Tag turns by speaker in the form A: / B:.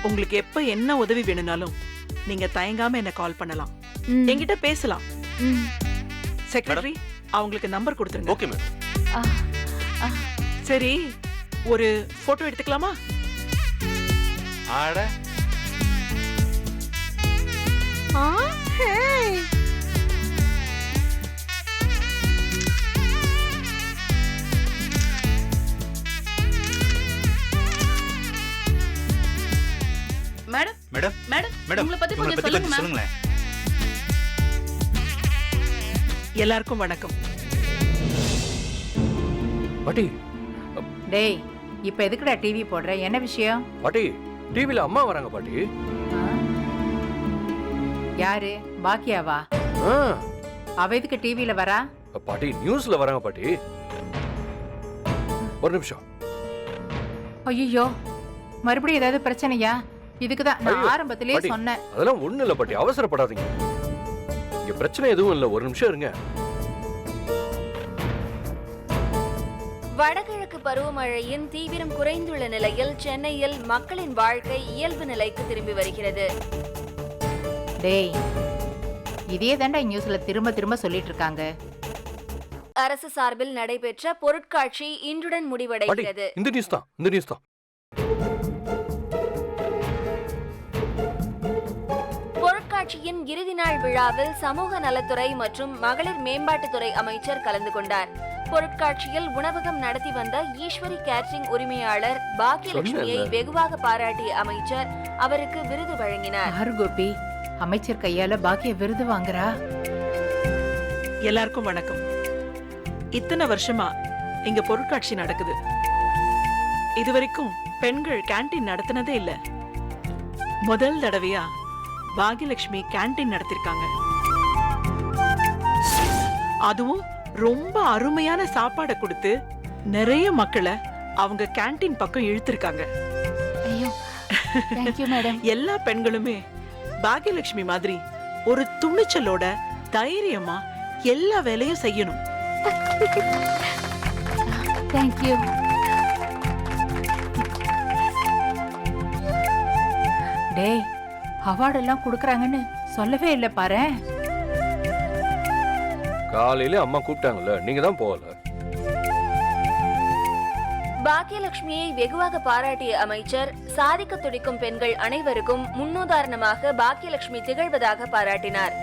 A: உங்களுக்கு எப்ப என்ன உதவி வேணும்னாலும் நீங்க தயங்காம என்ன கால் பண்ணலாம், என்கிட்ட பேசலாம். செக்ரட்டரி, அவங்களுக்கு நம்பர் கொடுத்துருங்க.
B: Okay madam.
A: சரி, ஒரு போட்டோ எடுத்துக்கலாமா?
B: ஆட
C: மேடம்
B: மேடம்
C: மேடம்
B: மேடம்
C: உங்களை பத்தி
B: உங்களை
C: கொஞ்சம்
B: பத்தி கொஞ்சம்
C: சொல்லுங்க
B: சொல்லுங்களேன்.
A: எல்லாருக்கும் வணக்கம்.
D: பாட்டி
E: டேய், இப்ப எதுக்குடா டிவி போடுற? என்ன விஷயம்?
D: பாட்டி டிவில அம்மா வராங்க பாட்டி.
E: யாரு? பாக்கியாவா?
D: ஆ,
E: அவ எதுக்கு டிவில வரா?
D: பாட்டி நியூஸ்ல வராங்க பாட்டி. ஒரு நிமிஷம்.
E: ஐயோ, மறுபடியும் ஏதாவது பிரச்சனையா? இதுக்குதான் நான்
D: ஐயோ,
E: ஆரம்பத்திலேயே
D: பாட்டி,
E: சொன்னேன்.
D: அதெல்லாம் ஒண்ணு இல்ல பாட்டி, அவசரப்படாதீங்க. இங்க பிரச்சனை எதுவும் இல்ல, ஒரு நிமிஷம் இருங்க.
F: வடகிழக்கு பருவமழையின் தீவிரம் குறைந்துள்ள நிலையில் சென்னையில் மக்களின் வாழ்க்கை இயல்பு நிலைக்கு திரும்பி வருகிறது.
E: டேய், இதே தாண்டா நியூஸ்ல திரும்ப திரும்ப சொல்லிட்டு இருக்காங்க.
F: அரசு சார்பில் நடைபெற்ற பொருட்காட்சி இன்றுடன்
D: பாட்டி,
F: முடிவடைகிறது.
D: இந்த நியூஸ் தான்.
F: பொருட்காட்சியின் இறுதி நாள் விழாவில் சமூக நலத்துறை மற்றும் மகளிர் மேம்பாட்டுத்துறை அமைச்சர் கலந்து கொண்டார். பொருட்காட்சியில் உணவகம் நடத்தி வந்த ஈஸ்வரி கேட்டரிங் உரிமையாளர் பாக்கியலட்சுமியை வெகுவாக பாராட்டிய அமைச்சர் அவருக்கு விருது வழங்கினார்.
E: யாரு கோபி? அமைச்சர் கையால பாக்கிய விருது வாங்குறா?
A: எல்லாருக்கும் வணக்கம். இத்தனை வருஷமா இங்க பொருட்காட்சி நடக்குது. இதுவரைக்கும் பெண்கள் கேண்டீன் நடத்தினதே இல்ல. முதல் தடவையா பாகியலட்சுமி கேண்டீன் நடத்திருக்காங்க. அதுவும் ரொம்ப அருமையான சாப்பாடை கொடுத்து நிறைய மக்களை அவங்க கேண்டீன் பக்கம் இழுத்திருக்காங்க.
E: ஐயோ, தேங்க்யூ மேடம்.
A: எல்லா பெண்களுமே பாகியலட்சுமி மாதிரி ஒரு துணிச்சலோட தைரியமா எல்லா வேலையும் செய்யணும்.
E: தேங்க்யூ. டேய், அவார்டு எல்லாம் கொடுக்கறாங்கன்னு சொல்லவே இல்ல பாரு.
D: காலையில அம்மா கூப்பிட்டாங்கல்ல, நீங்க தான் போகல.
F: பாக்கியலட்சுமியை வெகுவாக பாராட்டிய அமைச்சர் சாதிக்க துடிக்கும் பெண்கள் அனைவருக்கும் முன்னுதாரணமாக பாக்கியலட்சுமி திகழ்வதாக பாராட்டினார்.